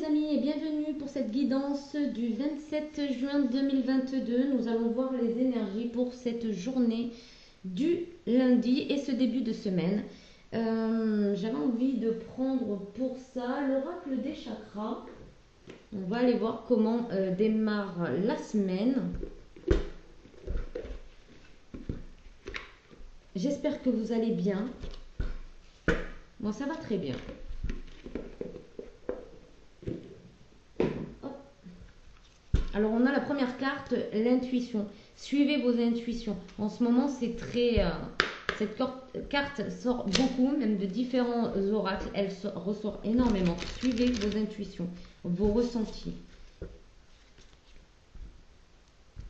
amis et bienvenue pour cette guidance du 27 juin 2022. Nous allons voir les énergies pour cette journée du lundi et ce début de semaine. J'avais envie de prendre pour ça l'oracle des chakras. On va aller voir comment démarre la semaine. J'espère que vous allez bien. Moi, ça va très bien. Alors, on a la première carte, l'intuition. Suivez vos intuitions. En ce moment, c'est très... cette carte sort beaucoup, même de différents oracles. Elle ressort énormément. Suivez vos intuitions, vos ressentis.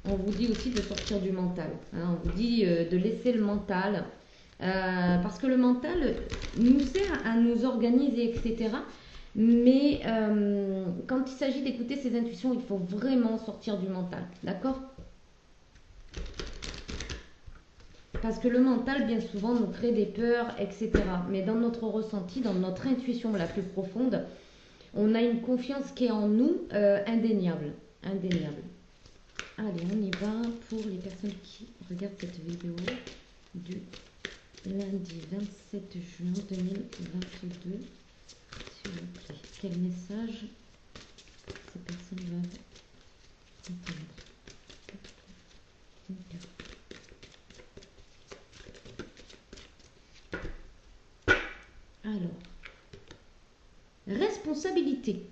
On vous dit aussi de sortir du mental. On vous dit de laisser le mental. Parce que le mental nous sert à nous organiser, etc. Mais quand il s'agit d'écouter ses intuitions, il faut vraiment sortir du mental. D'accord ? Parce que le mental, bien souvent, nous crée des peurs, etc. Mais dans notre ressenti, dans notre intuition la plus profonde, on a une confiance qui est en nous indéniable. Indéniable. Allez, on y va pour les personnes qui regardent cette vidéo du lundi 27 juin 2022. S'il vous plaît, quel message ces personnes doivent entendre? Alors, responsabilité.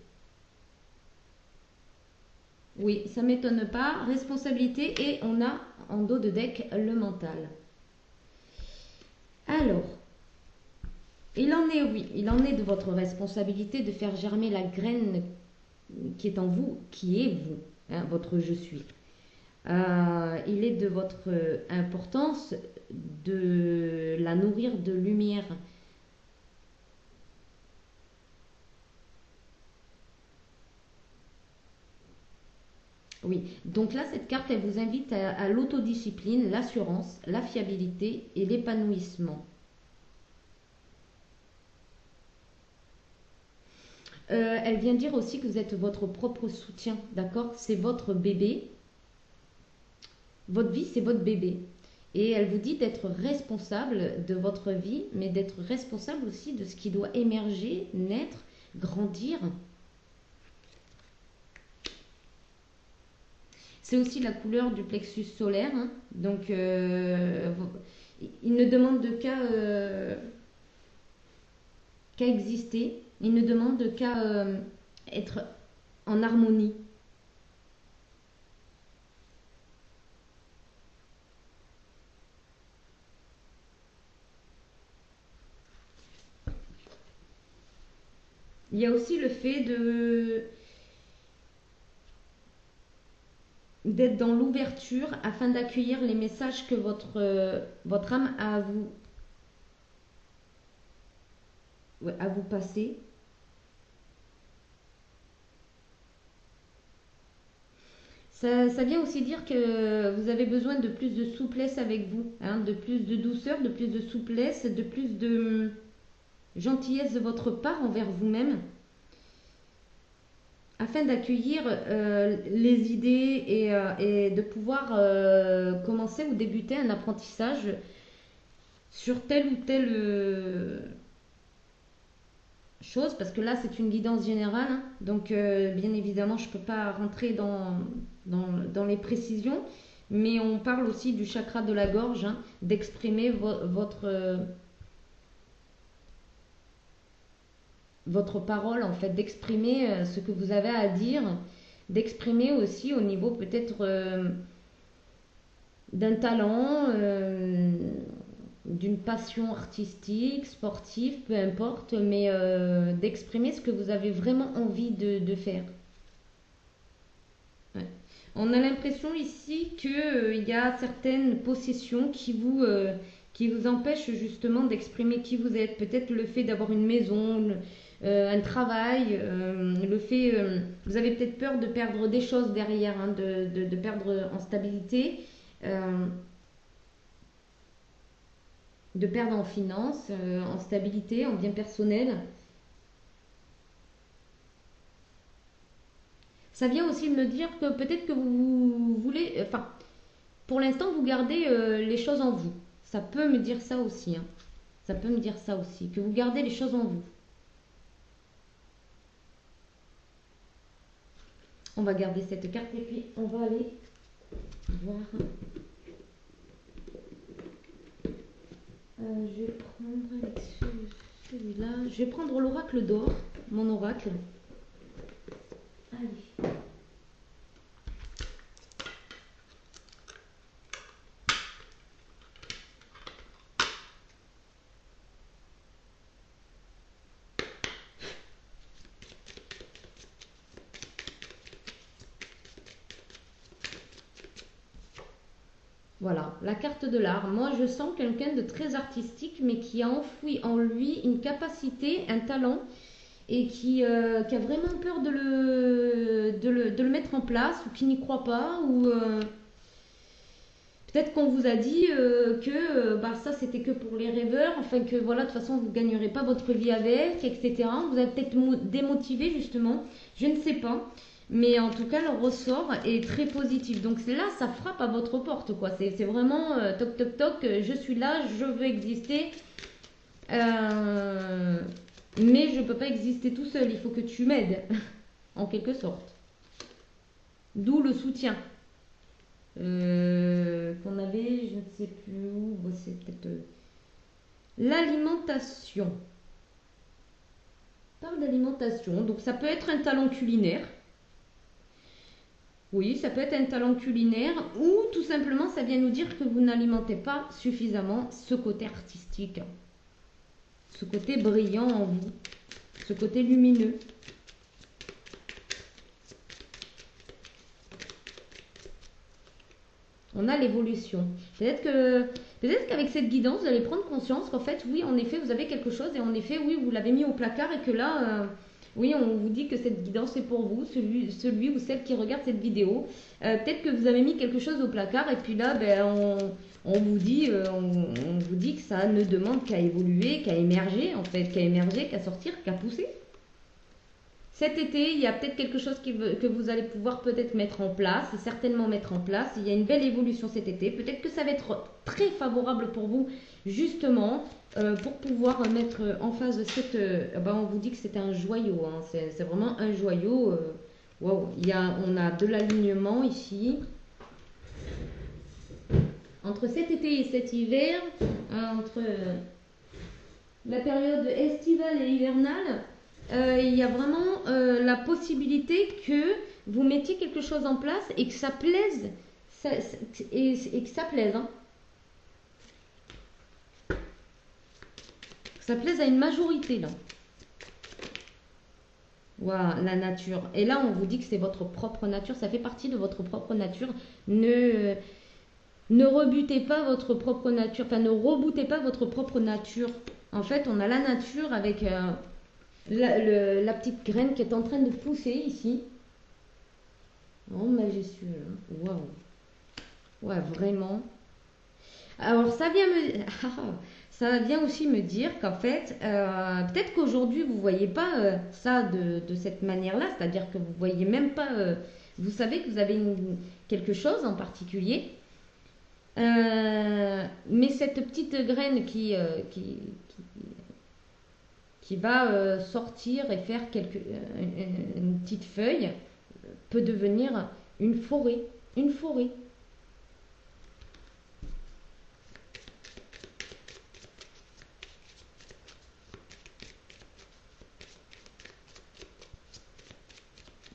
Oui, ça ne m'étonne pas. Responsabilité et on a en dos de deck le mental. Alors, il en est, oui, il en est de votre responsabilité de faire germer la graine qui est en vous, qui est vous, hein, votre je suis. Il est de votre importance de la nourrir de lumière. Oui, donc là, cette carte, elle vous invite à l'autodiscipline, l'assurance, la fiabilité et l'épanouissement. Elle vient dire aussi que vous êtes votre propre soutien, d'accord? C'est votre bébé. Votre vie, c'est votre bébé. Et elle vous dit d'être responsable de votre vie, mais d'être responsable aussi de ce qui doit émerger, naître, grandir. C'est aussi la couleur du plexus solaire. Hein. Donc, il ne demande qu'à exister. Il ne demande qu'à être en harmonie. Il y a aussi le fait d'être dans l'ouverture afin d'accueillir les messages que votre âme a à vous passer. Ça vient aussi dire que vous avez besoin de plus de souplesse avec vous, hein, de plus de douceur, de plus de souplesse, de plus de gentillesse de votre part envers vous-même, afin d'accueillir les idées et de pouvoir commencer ou débuter un apprentissage sur telle ou telle chose, parce que là c'est une guidance générale, hein, donc bien évidemment je ne peux pas rentrer dans les précisions, mais on parle aussi du chakra de la gorge, hein, d'exprimer votre parole, en fait, d'exprimer ce que vous avez à dire, d'exprimer aussi au niveau peut-être d'un talent, d'une passion artistique, sportive, peu importe, mais d'exprimer ce que vous avez vraiment envie de faire. Ouais. On a l'impression ici qu'il y a certaines possessions qui vous empêchent justement d'exprimer qui vous êtes. Peut-être le fait d'avoir une maison, un travail, le fait... vous avez peut-être peur de perdre des choses derrière, hein, de perdre en stabilité, de perdre en finance, en stabilité, en bien personnel. Ça vient aussi de me dire que peut-être que vous voulez, enfin, pour l'instant, vous gardez les choses en vous. Ça peut me dire ça aussi, hein. Ça peut me dire ça aussi, que vous gardez les choses en vous. On va garder cette carte et puis on va aller voir. Je vais prendre avec celui-là. Je vais prendre l'oracle d'or, mon oracle. Allez. Voilà, la carte de l'art. Moi, je sens quelqu'un de très artistique, mais qui a enfoui en lui une capacité, un talent, et qui a vraiment peur de le mettre en place, ou qui n'y croit pas, ou peut-être qu'on vous a dit que bah, ça, c'était que pour les rêveurs, enfin que voilà, de toute façon, vous ne gagnerez pas votre vie avec, etc. Vous avez peut-être démotivé, justement, je ne sais pas. Mais en tout cas, le ressort est très positif. Donc là, ça frappe à votre porte, quoi. C'est vraiment toc, toc, toc, je suis là, je veux exister. Mais je ne peux pas exister tout seul, il faut que tu m'aides, en quelque sorte. D'où le soutien qu'on avait, je ne sais plus où, bon, c'est peut-être l'alimentation. On parle d'alimentation, donc ça peut être un talent culinaire. Oui, ça peut être un talent culinaire ou tout simplement ça vient nous dire que vous n'alimentez pas suffisamment ce côté artistique, ce côté brillant en vous, ce côté lumineux. On a l'évolution. Peut-être qu'avec cette guidance, vous allez prendre conscience qu'en fait, oui, en effet, vous avez quelque chose et en effet, oui, vous l'avez mis au placard et que là, oui, on vous dit que cette guidance est pour vous, celui ou celle qui regarde cette vidéo. Peut-être que vous avez mis quelque chose au placard et puis là, ben, on vous dit, on vous dit que ça ne demande qu'à évoluer, qu'à émerger, en fait, qu'à émerger, qu'à sortir, qu'à pousser. Cet été, il y a peut-être quelque chose que vous allez pouvoir peut-être mettre en place, certainement mettre en place. Il y a une belle évolution cet été. Peut-être que ça va être très favorable pour vous, justement, pour pouvoir mettre en face de cette... ben on vous dit que c'est un joyau, hein. C'est vraiment un joyau. Wow. On a de l'alignement ici. Entre cet été et cet hiver, entre la période estivale et hivernale, il y a vraiment la possibilité que vous mettiez quelque chose en place et que ça plaise, et que ça plaise, hein. Que ça plaise à une majorité, là. Voilà, la nature. Et là, on vous dit que c'est votre propre nature, ça fait partie de votre propre nature. Ne rebutez pas votre propre nature, enfin ne rebootez pas votre propre nature. En fait, on a la nature avec la petite graine qui est en train de pousser ici. Oh, majestueux, hein. Waouh. Ouais, vraiment. Alors, ça vient aussi me dire qu'en fait, peut-être qu'aujourd'hui, vous ne voyez pas ça de cette manière-là, c'est-à-dire que vous ne voyez même pas, vous savez que vous avez quelque chose en particulier, mais cette petite graine qui va sortir et faire une petite feuille peut devenir une forêt. Une forêt.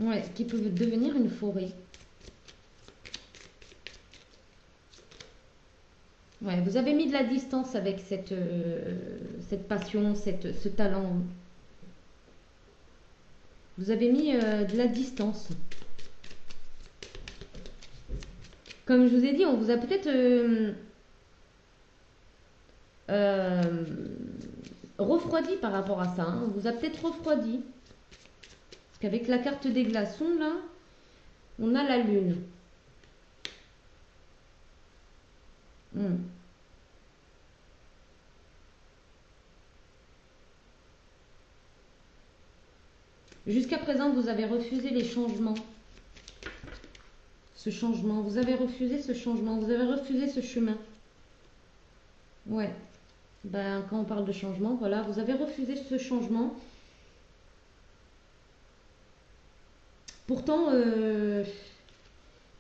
Ouais, qui peut devenir une forêt. Ouais, vous avez mis de la distance avec cette passion, ce talent. Vous avez mis de la distance. Comme je vous ai dit, on vous a peut-être refroidi par rapport à ça, hein. On vous a peut-être refroidi. Parce qu'avec la carte des glaçons, là, on a la lune. Jusqu'à présent, vous avez refusé les changements. ce changement. Vous avez refusé ce changement. Vous avez refusé ce chemin. Ouais. Ben, quand on parle de changement, voilà, vous avez refusé ce changement. Pourtant,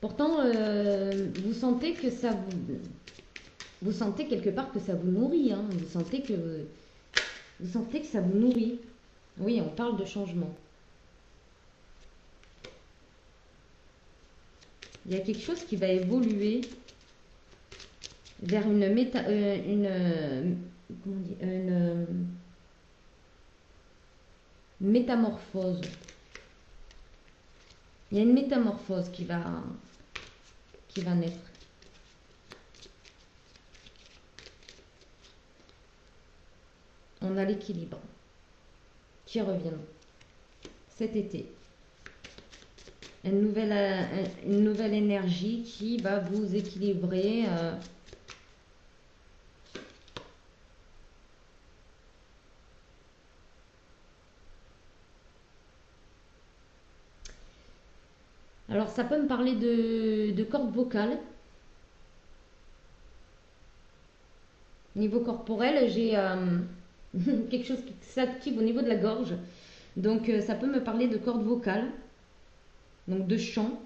vous sentez que ça vous sentez quelque part que ça vous nourrit, hein. Vous sentez que ça vous nourrit. Oui, on parle de changement. Il y a quelque chose qui va évoluer vers une métamorphose. Il y a une métamorphose qui va naître. On a l'équilibre qui revient cet été. Une nouvelle énergie qui va vous équilibrer. Alors, ça peut me parler de cordes vocales. Niveau corporel, j'ai quelque chose qui s'active au niveau de la gorge. Donc, ça peut me parler de cordes vocales. Donc, de chant.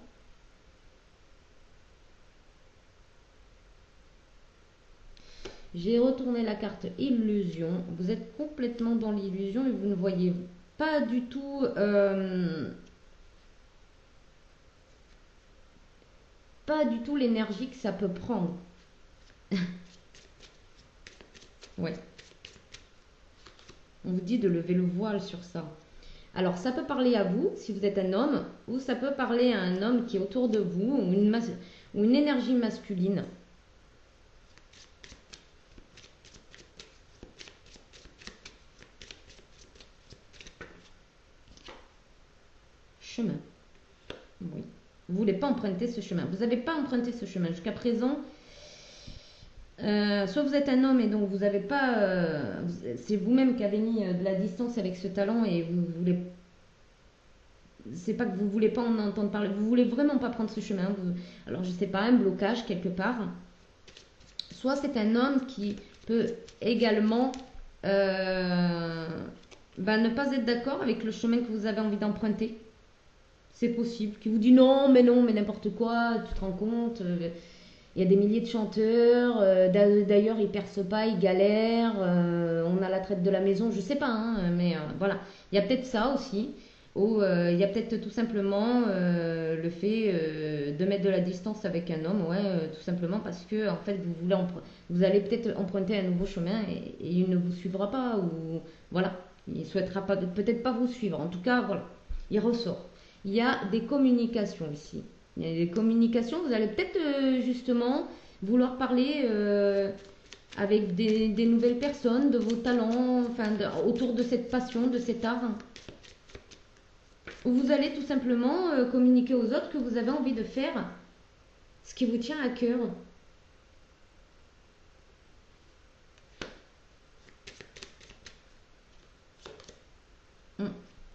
J'ai retourné la carte illusion. Vous êtes complètement dans l'illusion et vous ne voyez pas du tout... pas du tout l'énergie que ça peut prendre. Ouais. On vous dit de lever le voile sur ça. Alors, ça peut parler à vous, si vous êtes un homme, ou ça peut parler à un homme qui est autour de vous, ou une énergie masculine. Chemin. Oui. Vous ne voulez pas emprunter ce chemin. Vous n'avez pas emprunté ce chemin. Jusqu'à présent, soit vous êtes un homme et donc vous n'avez pas... c'est vous-même qui avez mis de la distance avec ce talent et vous voulez... C'est pas que vous voulez pas en entendre parler. Vous voulez vraiment pas prendre ce chemin. Alors, je sais pas, un blocage quelque part. Soit c'est un homme qui peut également ne pas être d'accord avec le chemin que vous avez envie d'emprunter. C'est possible. Qui vous dit non, mais n'importe quoi, tu te rends compte. Il y a des milliers de chanteurs. D'ailleurs, ils percent pas, ils galèrent. On a la traite de la maison, je sais pas, hein, mais voilà. Il y a peut-être ça aussi. Ou il y a peut-être tout simplement le fait de mettre de la distance avec un homme, ouais, tout simplement parce que en fait vous allez peut-être emprunter un nouveau chemin et il ne vous suivra pas ou voilà, il souhaitera pas peut-être pas vous suivre. En tout cas, voilà, il ressort. Il y a des communications ici. Il y a des communications. Vous allez peut-être justement vouloir parler avec des nouvelles personnes, de vos talents, enfin autour de cette passion, de cet art. Vous allez tout simplement communiquer aux autres que vous avez envie de faire ce qui vous tient à cœur.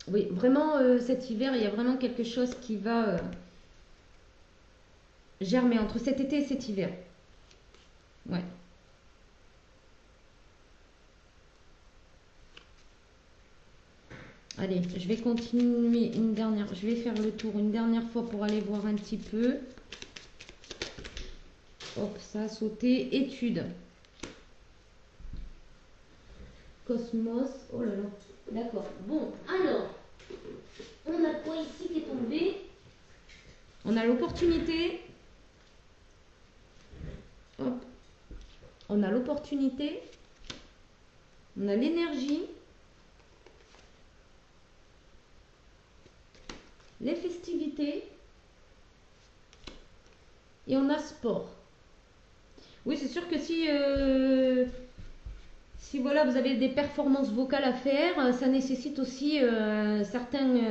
Oui, vraiment cet hiver, il y a vraiment quelque chose qui va germer entre cet été et cet hiver. Ouais. Allez, je vais continuer je vais faire le tour une dernière fois pour aller voir un petit peu. Hop, ça a sauté. Étude. Cosmos. Oh là là. D'accord. Bon, alors, on a quoi ici qui est tombé? On a l'opportunité. Hop. On a l'opportunité. On a l'énergie. Les festivités et on a sport. Oui, c'est sûr que si voilà, vous avez des performances vocales à faire, ça nécessite aussi une certaine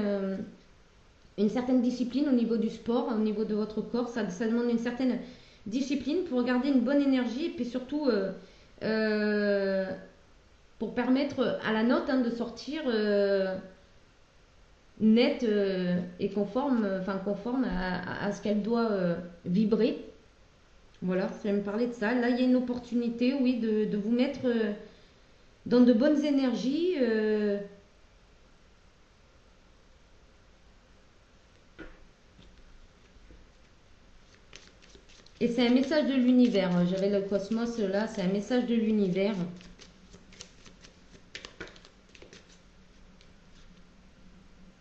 discipline au niveau du sport, au niveau de votre corps. Ça demande une certaine discipline pour garder une bonne énergie et puis surtout pour permettre à la note de sortir nette et conforme, conforme à ce qu'elle doit vibrer. Voilà, ça va me parler de ça. Là, il y a une opportunité, oui, de vous mettre dans de bonnes énergies. Et c'est un message de l'univers. J'avais le cosmos là, c'est un message de l'univers.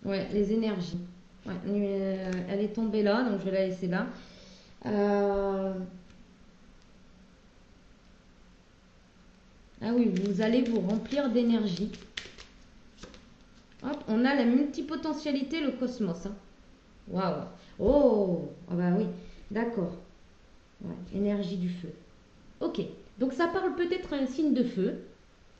Ouais, les énergies. Ouais, elle est tombée là, donc je vais la laisser là. Ah oui, vous allez vous remplir d'énergie. Hop, on a la multipotentialité, le cosmos. Hein. Waouh. Oh, ah bah oui, d'accord. Ouais, énergie du feu. Ok, donc ça parle peut-être à un signe de feu,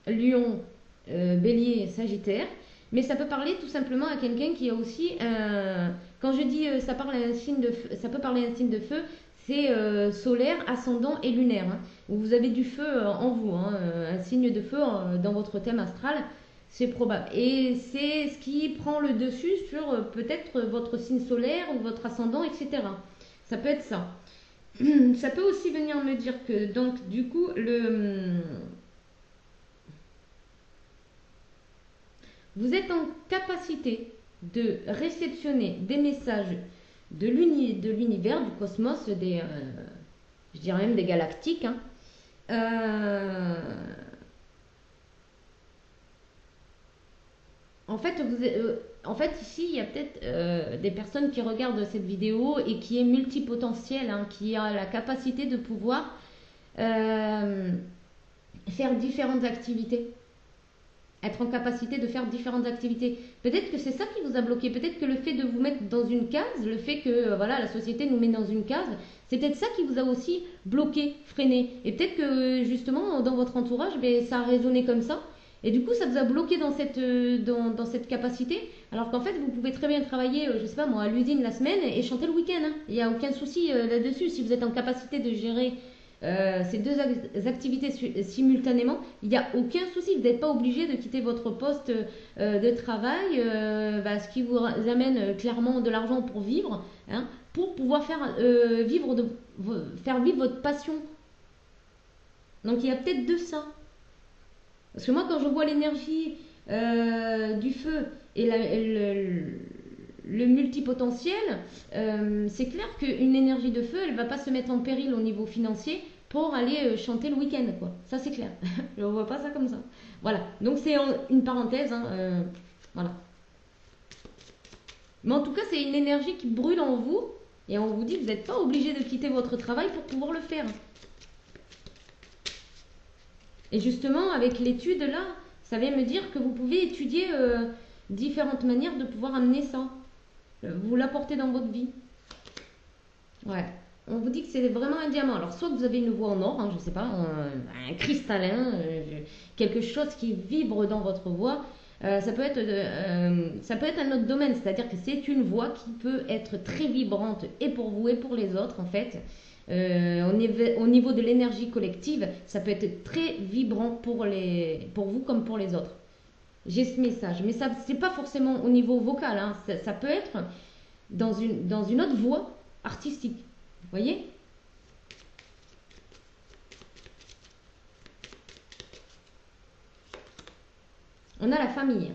Lion, Bélier, Sagittaire, mais ça peut parler tout simplement à quelqu'un qui a aussi un... Quand je dis ça parle à un signe de feu, ça peut parler à un signe de feu, c'est solaire, ascendant et lunaire. Hein. Vous avez du feu en vous, hein, un signe de feu dans votre thème astral, c'est probable. Et c'est ce qui prend le dessus sur peut-être votre signe solaire ou votre ascendant, etc. Ça peut être ça. Ça peut aussi venir me dire que, donc, du coup, vous êtes en capacité de réceptionner des messages de l'univers, du cosmos, je dirais même des galactiques. Hein. Euh, en fait, ici, il y a peut-être des personnes qui regardent cette vidéo et qui est multipotentielle, hein, qui a la capacité de pouvoir euh, faire différentes activités, être en capacité de faire différentes activités. Peut-être que c'est ça qui vous a bloqué, peut-être que le fait de vous mettre dans une case, le fait que voilà, la société nous met dans une case, c'est peut-être ça qui vous a aussi bloqué, freiné. Et peut-être que justement dans votre entourage, ben, ça a résonné comme ça. Et du coup, ça vous a bloqué dans cette capacité, alors qu'en fait, vous pouvez très bien travailler, je sais pas moi, à l'usine la semaine et chanter le week-end. Hein. Il n'y a aucun souci là-dessus. Si vous êtes en capacité de gérer ces deux activités simultanément, il n'y a aucun souci. Vous n'êtes pas obligé de quitter votre poste de travail, ce qui vous amène clairement de l'argent pour vivre, hein, pour pouvoir faire vivre votre passion. Donc il y a peut-être de ça. Parce que moi, quand je vois l'énergie du feu et le multipotentiel, c'est clair qu'une énergie de feu, elle ne va pas se mettre en péril au niveau financier pour aller chanter le week-end, quoi. Ça, c'est clair. Je ne vois pas ça comme ça. Voilà. Donc, c'est une parenthèse. Hein, voilà. Mais en tout cas, c'est une énergie qui brûle en vous. Et on vous dit que vous n'êtes pas obligé de quitter votre travail pour pouvoir le faire. Et justement, avec l'étude là, ça vient me dire que vous pouvez étudier différentes manières de pouvoir amener ça. Vous l'apporter dans votre vie. Ouais. On vous dit que c'est vraiment un diamant. Alors, soit vous avez une voix en or, hein, je sais pas, un cristallin, quelque chose qui vibre dans votre voix. Ça peut être un autre domaine, c'est-à-dire que c'est une voix qui peut être très vibrante et pour vous et pour les autres, en fait. Au niveau de l'énergie collective, ça peut être très vibrant pour vous comme pour les autres. J'ai ce message, mais ça c'est pas forcément au niveau vocal, hein. Ça peut être dans une autre voie artistique. Vous voyez? On a la famille.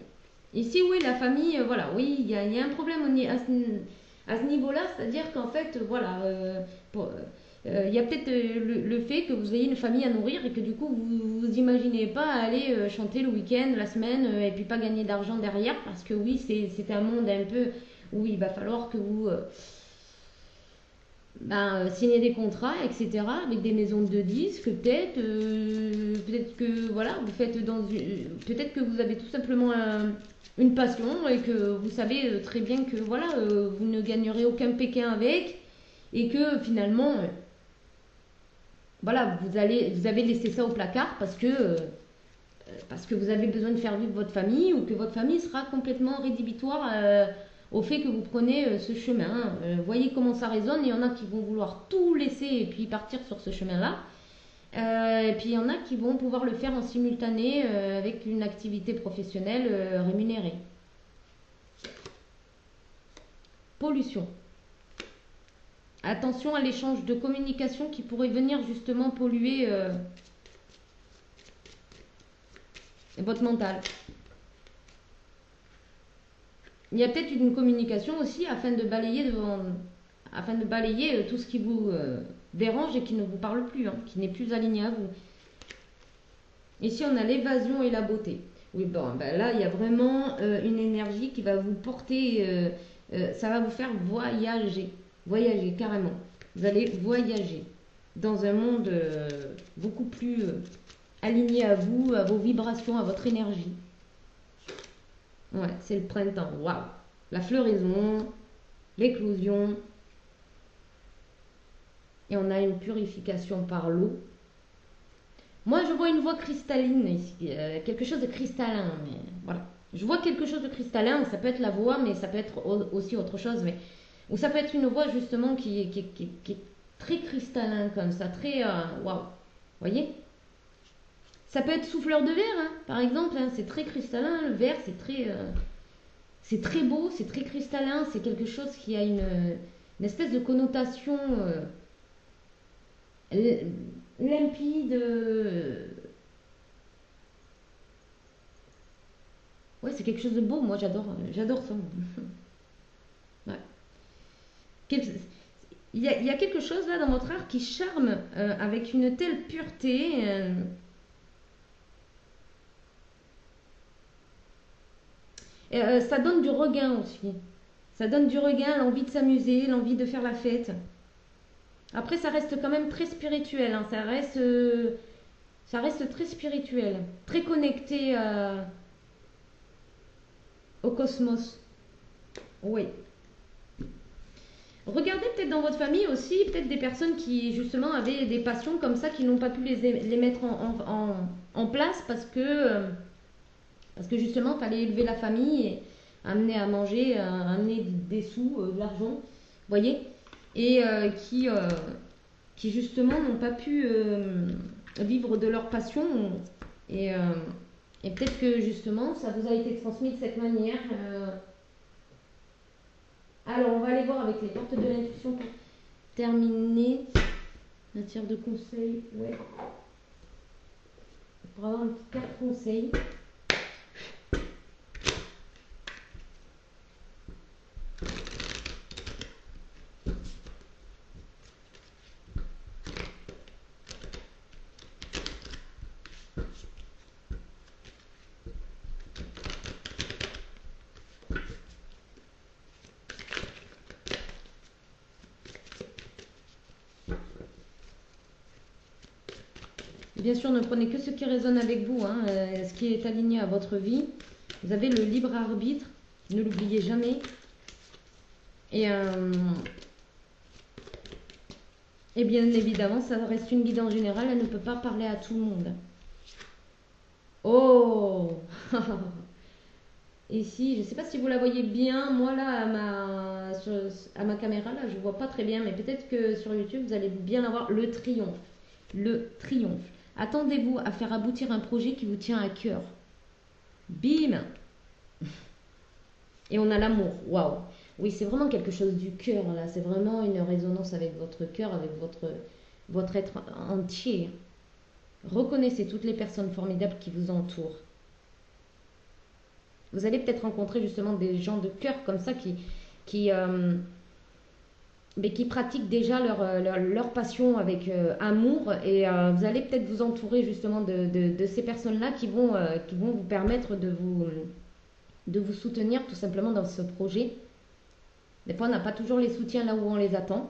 Ici, oui, la famille, voilà, oui, il y a un problème à ce niveau-là, c'est-à-dire qu'en fait, voilà, il y a peut-être le fait que vous ayez une famille à nourrir et que du coup, vous vous imaginez pas aller chanter le week-end, la semaine, et puis pas gagner d'argent derrière, parce que oui, c'est un monde un peu où il va falloir que vous signer des contrats, etc., avec des maisons de disques, peut-être que voilà, vous faites peut-être que vous avez tout simplement une passion et que vous savez très bien que voilà, vous ne gagnerez aucun pékin avec et que finalement, voilà, vous avez laissé ça au placard parce que vous avez besoin de faire vivre votre famille ou que votre famille sera complètement rédhibitoire au fait que vous prenez ce chemin. Voyez comment ça résonne. Il y en a qui vont vouloir tout laisser et puis partir sur ce chemin-là. Et puis il y en a qui vont pouvoir le faire en simultané avec une activité professionnelle rémunérée. pollution. Attention à l'échange de communication qui pourrait venir justement polluer votre mental. Il y a peut-être une communication aussi afin de balayer tout ce qui vous dérange et qui ne vous parle plus, hein, qui n'est plus aligné à vous. Ici, on a l'évasion et la beauté. Oui, bon, ben là, il y a vraiment une énergie qui va vous porter, ça va vous faire voyager. Voyager, carrément. Vous allez voyager dans un monde beaucoup plus aligné à vous, à vos vibrations, à votre énergie. Ouais, c'est le printemps. Waouh! La floraison, l'éclosion. Et on a une purification par l'eau. Moi, je vois une voie cristalline ici, quelque chose de cristallin. Mais voilà. Je vois quelque chose de cristallin. Ça peut être la voie, mais ça peut être aussi autre chose. Mais, ou ça peut être une voie justement qui est très cristallin comme ça, très waouh. Vous voyez? Ça peut être souffleur de verre, hein, par exemple. Hein, c'est très cristallin. Le verre, c'est très beau, c'est très cristallin. C'est quelque chose qui a une espèce de connotation limpide. Ouais, c'est quelque chose de beau. Moi, j'adore ça. Ouais. Il y a quelque chose là dans votre art qui charme avec une telle pureté. Ça donne du regain aussi. Ça donne du regain, l'envie de s'amuser, l'envie de faire la fête. Après, ça reste quand même très spirituel. Hein. Ça reste très spirituel, très connecté au cosmos. Oui. Regardez peut-être dans votre famille aussi, peut-être des personnes qui justement avaient des passions comme ça, qui n'ont pas pu les mettre en place parce que justement, il fallait élever la famille, et amener à manger, amener des sous, de l'argent, vous voyez, et qui justement n'ont pas pu vivre de leur passion. Et, euh, et peut-être que justement, ça vous a été transmis de cette manière. Alors, on va aller voir avec les portes de l'intuition pour terminer. Matière de conseil, ouais. Pour avoir une petite carte conseil. Bien sûr, ne prenez que ce qui résonne avec vous, hein, ce qui est aligné à votre vie. Vous avez le libre arbitre, ne l'oubliez jamais. Et bien évidemment, ça reste une guidance générale, elle ne peut pas parler à tout le monde. Oh Ici, je ne sais pas si vous la voyez bien, moi là, à ma caméra, là, je ne vois pas très bien, mais peut-être que sur YouTube, vous allez bien avoir le triomphe. Le triomphe. Attendez-vous à faire aboutir un projet qui vous tient à cœur. Bim! Et on a l'amour. Waouh! Oui, c'est vraiment quelque chose du cœur, là. C'est vraiment une résonance avec votre cœur, avec votre être entier. Reconnaissez toutes les personnes formidables qui vous entourent. Vous allez peut-être rencontrer justement des gens de cœur comme ça mais qui pratiquent déjà leur passion avec amour, et vous allez peut-être vous entourer justement de ces personnes-là qui vont vous permettre de vous soutenir tout simplement dans ce projet. Des fois, on n'a pas toujours les soutiens là où on les attend.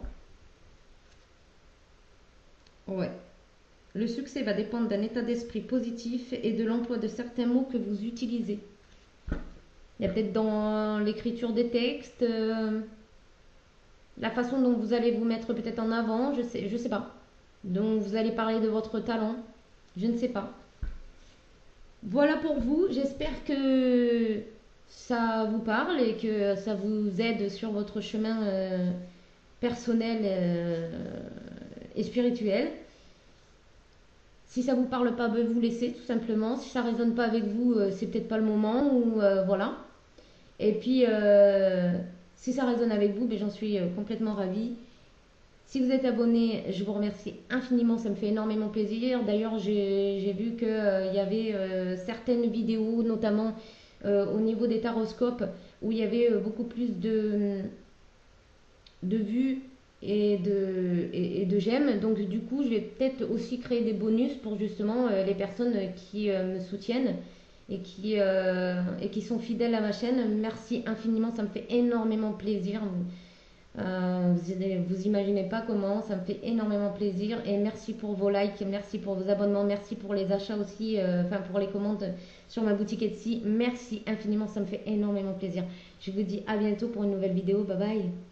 Ouais. Le succès va dépendre d'un état d'esprit positif et de l'emploi de certains mots que vous utilisez. Il y a peut-être dans l'écriture des textes, la façon dont vous allez vous mettre peut-être en avant, je sais pas. Donc vous allez parler de votre talent, je ne sais pas. Voilà pour vous, j'espère que ça vous parle et que ça vous aide sur votre chemin personnel et spirituel. Si ça vous parle pas, ben vous laissez tout simplement. Si ça résonne pas avec vous, c'est peut-être pas le moment, ou voilà. Et puis Si ça résonne avec vous, ben, j'en suis complètement ravie. Si vous êtes abonné, je vous remercie infiniment, ça me fait énormément plaisir. D'ailleurs, j'ai vu qu'il y avait certaines vidéos, notamment au niveau des taroscopes, où il y avait beaucoup plus de vues et de j'aime. Donc du coup, je vais peut-être aussi créer des bonus pour justement les personnes qui me soutiennent et qui sont fidèles à ma chaîne. Merci infiniment, ça me fait énormément plaisir. Vous imaginez pas comment, ça me fait énormément plaisir. Et merci pour vos likes, merci pour vos abonnements, merci pour les achats aussi, enfin pour les commandes sur ma boutique Etsy. Merci infiniment, ça me fait énormément plaisir. Je vous dis à bientôt pour une nouvelle vidéo. Bye bye.